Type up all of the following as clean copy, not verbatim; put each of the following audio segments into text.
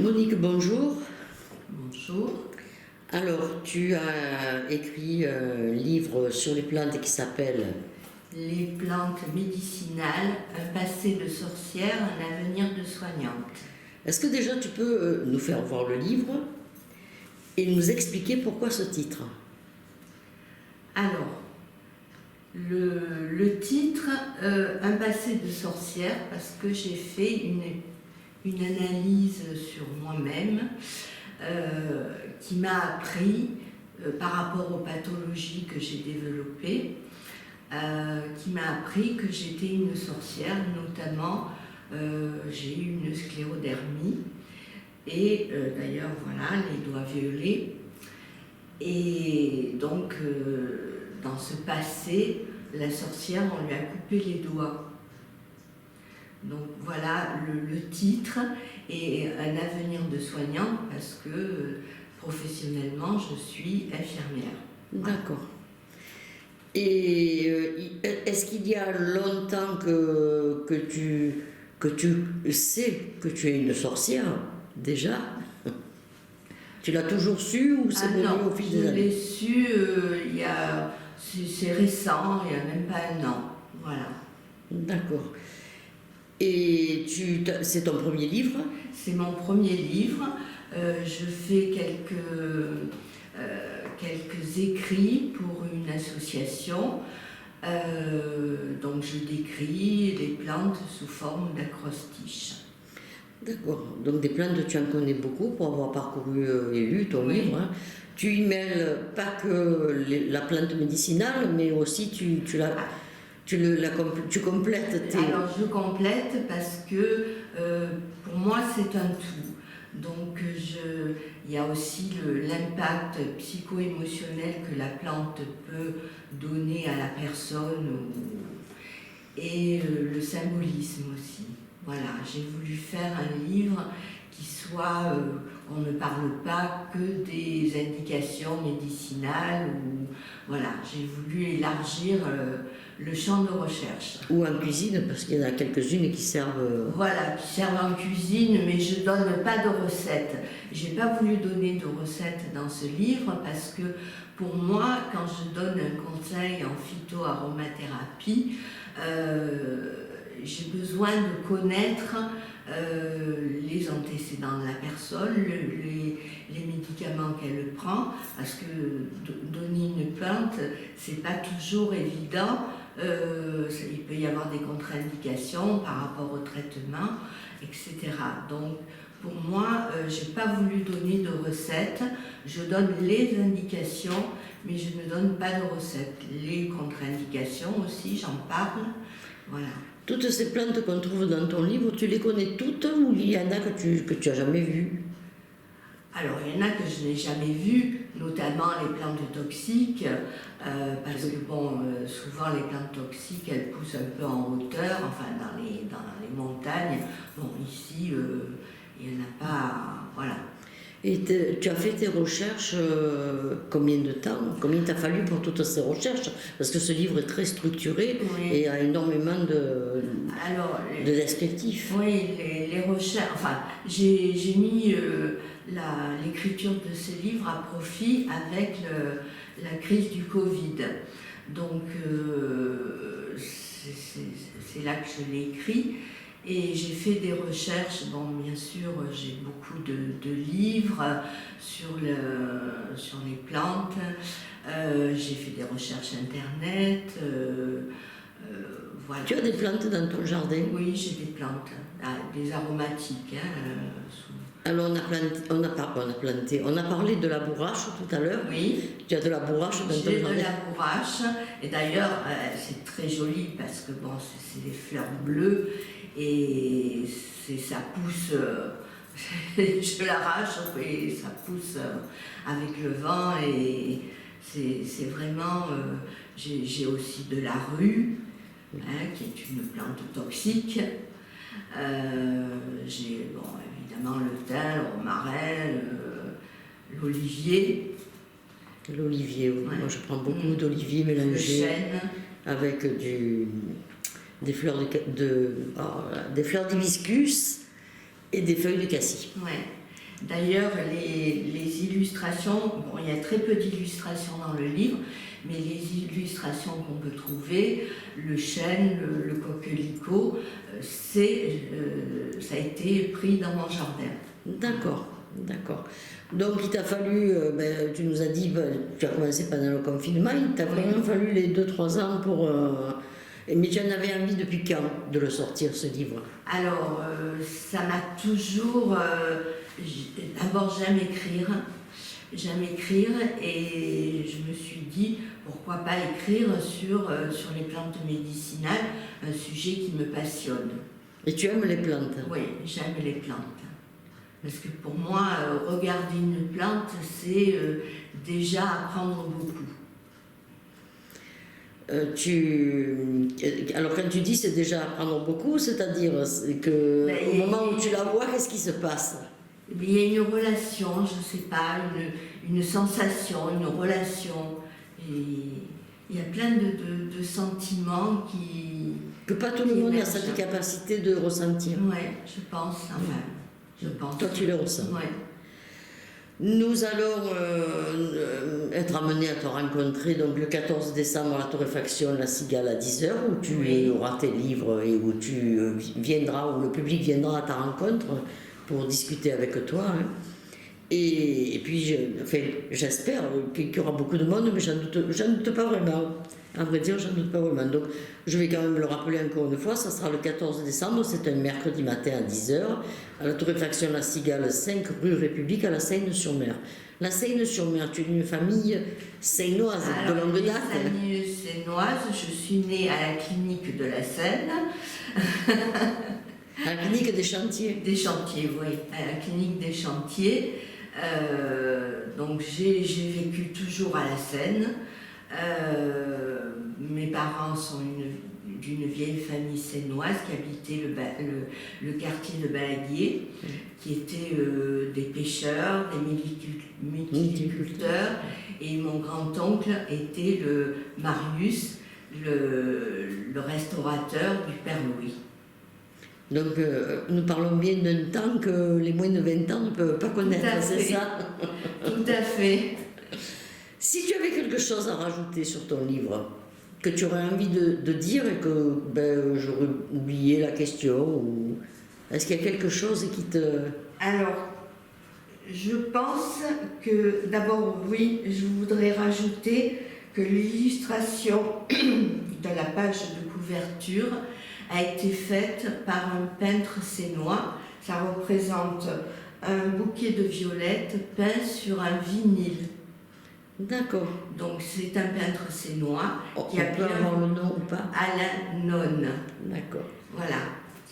Monique, bonjour. Bonjour. Alors, tu as écrit un livre sur les plantes qui s'appelle Les plantes médicinales, un passé de sorcière, un avenir de soignante. Est-ce que déjà tu peux nous faire voir le livre et nous expliquer pourquoi ce titre? Alors, le titre, un passé de sorcière, parce que j'ai fait une analyse sur moi-même qui m'a appris, par rapport aux pathologies que j'ai développées, qui m'a appris que j'étais une sorcière, notamment j'ai eu une sclérodermie et d'ailleurs voilà les doigts violets. Et donc dans ce passé, la sorcière, on lui a coupé les doigts. Donc voilà le titre, et un avenir de soignante parce que professionnellement je suis infirmière. D'accord. Et est-ce qu'il y a longtemps que tu sais que tu es une sorcière, déjà? Tu l'as toujours su ou c'est venu au fil des je années? l'ai su c'est récent, il n'y a même pas un an. Voilà. D'accord. Et c'est ton premier livre? C'est mon premier livre. Je fais quelques écrits pour une association. Donc je décris les plantes sous forme d'acrostiches. D'accord. Donc des plantes, tu en connais beaucoup pour avoir parcouru et lu ton livre. Hein. Tu y mêles pas que la plante médicinale, mais aussi tu complètes tes... Alors je complète parce que pour moi c'est un tout. Donc il y a aussi l'impact psycho-émotionnel que la plante peut donner à la personne et le symbolisme aussi. Voilà, j'ai voulu faire un livre qui soit, on ne parle pas que des indications médicinales, voilà, j'ai voulu élargir le champ de recherche. Ou en cuisine, parce qu'il y en a quelques-unes qui servent... Voilà, qui servent en cuisine, mais je ne donne pas de recettes. Je n'ai pas voulu donner de recettes dans ce livre parce que pour moi, quand je donne un conseil en phytoaromathérapie, j'ai besoin de connaître les antécédents de la personne, les médicaments qu'elle prend, parce que donner une plante, c'est pas toujours évident. Il peut y avoir des contre-indications par rapport au traitement, etc. Donc, pour moi, je n'ai pas voulu donner de recettes. Je donne les indications, mais je ne donne pas de recettes. Les contre-indications aussi, j'en parle. Voilà. Toutes ces plantes qu'on trouve dans ton livre, tu les connais toutes ou il y en a que tu as jamais vues? Alors, il y en a que je n'ai jamais vues, notamment les plantes toxiques, parce que bon, souvent les plantes toxiques, elles poussent un peu en hauteur, enfin dans les montagnes. Bon, ici, il n'y en a pas, voilà. Et tu as fait tes recherches combien de temps? Combien t'a fallu pour toutes ces recherches? Parce que ce livre est très structuré et a énormément de descriptifs. Oui, les recherches, enfin, j'ai mis l'écriture de ce livre à profit avec la crise du Covid. Donc, c'est là que je l'ai écrit. Et j'ai fait des recherches, bon bien sûr j'ai beaucoup de livres sur les plantes, j'ai fait des recherches internet, voilà. Tu as des plantes dans ton jardin? Oui, j'ai des plantes, des aromatiques. Alors on a parlé de la bourrache tout à l'heure. Oui. Tu as de la bourrache dans ton jardin? J'ai de la bourrache, et d'ailleurs c'est très joli parce que bon, c'est des fleurs bleues et ça pousse, je l'arrache et ça pousse avec le vent et c'est vraiment, j'ai aussi de la rue, qui est une plante toxique. J'ai bon, évidemment le thym, le romarin, l'olivier. L'olivier, oui. Ouais. Moi je prends beaucoup d'olivier mélangé. Le chêne. Avec des fleurs d'hibiscus et des feuilles de cassis. Ouais. D'ailleurs, les illustrations, bon, il y a très peu d'illustrations dans le livre, mais les illustrations qu'on peut trouver, le chêne, le coquelicot, ça a été pris dans mon jardin. D'accord, d'accord. Donc il t'a fallu, tu nous as dit, tu as commencé pendant le confinement, il t'a vraiment fallu les 2-3 ans pour... mais tu en avais envie depuis quand de le sortir, ce livre? Alors, ça m'a toujours... D'abord, j'aime écrire. J'aime écrire et je me suis dit, pourquoi pas écrire sur les plantes médicinales, un sujet qui me passionne. Et tu aimes les plantes? Oui, j'aime les plantes. Parce que pour moi, regarder une plante, c'est déjà apprendre beaucoup. Alors quand tu dis c'est déjà apprendre beaucoup, c'est-à-dire que au moment où tu la vois, qu'est-ce qui se passe? Il y a une relation, je ne sais pas, une sensation, une relation. Et il y a plein de sentiments que pas tout le monde a cette capacité de ressentir. Oui, je pense, enfin, je pense. Toi, tu le ressens. Oui. Nous allons être amenés à te rencontrer donc, le 14 décembre à la torréfaction La Cigale à 10h, où tu auras tes livres et où tu viendras, où le public viendra à ta rencontre pour discuter avec toi. Hein. Et puis, j'espère qu'il y aura beaucoup de monde, mais j'en doute pas vraiment. À vrai dire, j'en doute pas vraiment. Donc, je vais quand même le rappeler encore une fois, ça sera le 14 décembre, c'est un mercredi matin à 10h, à la torréfaction La Cigale, 5 rue République, à la Seine-sur-Mer. La Seine-sur-Mer, tu es d'une famille seinoise de longue date. Famille seinoise, je suis née à la clinique de la Seine. À la clinique des Chantiers. Des Chantiers, oui, à la clinique des Chantiers. Donc j'ai vécu toujours à la Seine. Mes parents sont d'une vieille famille sénoise qui habitait le quartier de Balaguier, qui étaient des pêcheurs, des mythiculteurs, et mon grand-oncle était le Marius, le restaurateur du Père Louis. Donc, nous parlons bien d'un temps que les moins de 20 ans ne peuvent pas connaître, c'est ça? Tout à fait. Si tu avais quelque chose à rajouter sur ton livre, que tu aurais envie de dire et que j'aurais oublié la question, ou est-ce qu'il y a quelque chose qui te... Alors, je pense que, d'abord, oui, je voudrais rajouter que l'illustration de la page de couverture a été faite par un peintre sénois. Ça représente un bouquet de violettes peint sur un vinyle. D'accord. Donc c'est un peintre sénois qui a pu avoir le nom ou pas? Alain Nonne. D'accord. Voilà,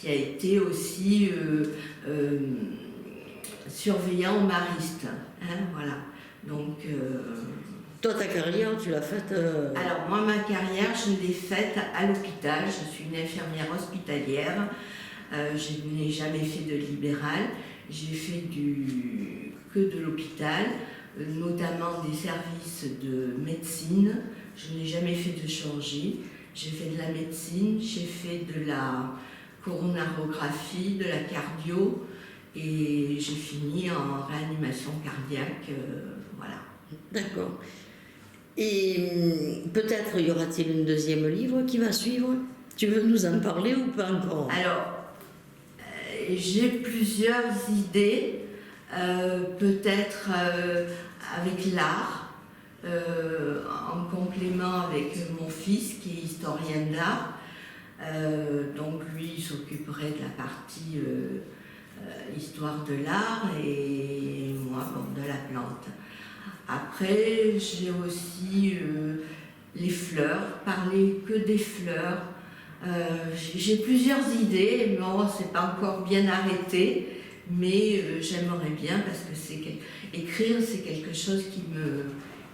qui a été aussi surveillant au Mariste. Hein, voilà. Donc... Toi, ta carrière, tu l'as faite... Alors, moi, ma carrière, je l'ai faite à l'hôpital. Je suis une infirmière hospitalière. Je n'ai jamais fait de libéral. J'ai fait que de l'hôpital, notamment des services de médecine. Je n'ai jamais fait de chirurgie. J'ai fait de la médecine, j'ai fait de la coronarographie, de la cardio, et j'ai fini en réanimation cardiaque. Voilà. D'accord. Et peut-être y aura-t-il un deuxième livre qui va suivre? Tu veux nous en parler ou pas encore? Alors, j'ai plusieurs idées, peut-être avec l'art, en complément avec mon fils qui est historien d'art. Donc lui, il s'occuperait de la partie histoire de l'art et moi, de la plante. Après, j'ai aussi les fleurs, parler que des fleurs. J'ai plusieurs idées, bon, c'est pas encore bien arrêté, mais j'aimerais bien parce que écrire, c'est quelque chose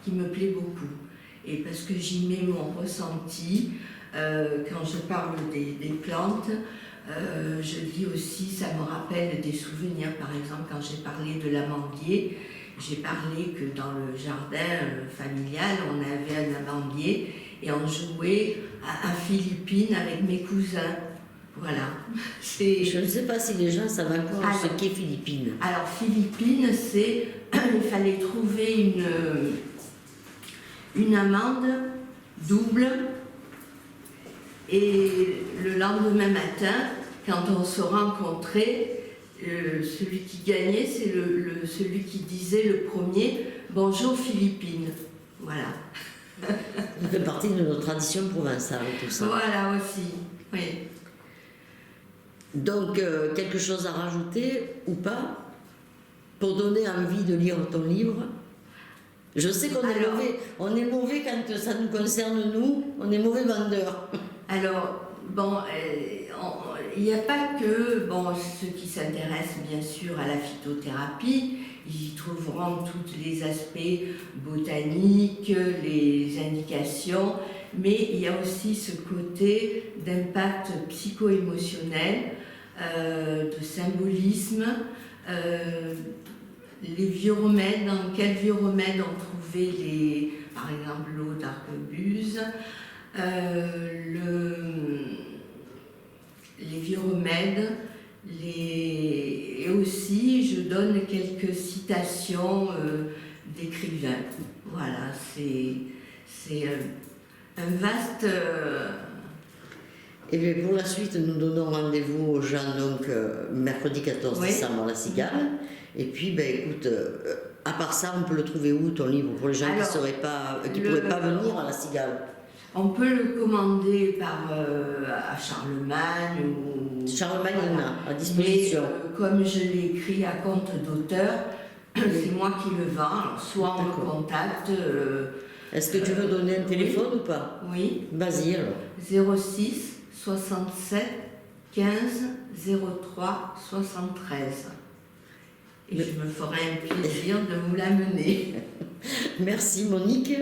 qui me plaît beaucoup. Et parce que j'y mets mon ressenti, quand je parle des plantes, je dis aussi, ça me rappelle des souvenirs. Par exemple, quand j'ai parlé de l'amandier, j'ai parlé que dans le jardin familial, on avait un amandier et on jouait à Philippines avec mes cousins. Voilà. Je ne sais pas si les gens savent encore ce qu'est Philippines. Alors, Philippines, c'est... il fallait trouver une amende double. Et le lendemain matin, quand on se rencontrait, celui qui gagnait, c'est celui qui disait le premier « Bonjour Philippines ». Voilà. Ça fait partie de nos traditions provençales, tout ça. Voilà aussi, oui. Donc, quelque chose à rajouter ou pas pour donner envie de lire ton livre? Je sais qu'on est mauvais. On est mauvais quand ça nous concerne, nous. On est mauvais vendeurs. Alors, bon, il n'y a pas que ceux qui s'intéressent bien sûr à la phytothérapie. Ils y trouveront tous les aspects botaniques, les indications, mais il y a aussi ce côté d'impact psycho-émotionnel, de symbolisme, les vieux remèdes, dans quels vieux remèdes on trouvait par exemple l'eau d'arquebuse, les vieux remèdes, et aussi je donne quelques citations d'écrivains. Voilà, c'est un vaste... Et bien pour la suite, nous donnons rendez-vous aux gens donc mercredi 14 décembre à la Cigale. Et puis, écoute, à part ça, on peut le trouver où ton livre pour les gens qui ne pourraient pas venir à la Cigale? On peut le commander à Charlemagne ou... Charlemagne, il y en a à disposition. Mais, comme je l'ai écrit à compte d'auteur, c'est moi qui le vends. Alors, soit on me contacte... Est-ce que tu veux donner un téléphone ou pas? Oui. Vas-y alors. 06 67 15 03 73. Et je me ferai un plaisir de vous l'amener. Merci Monique.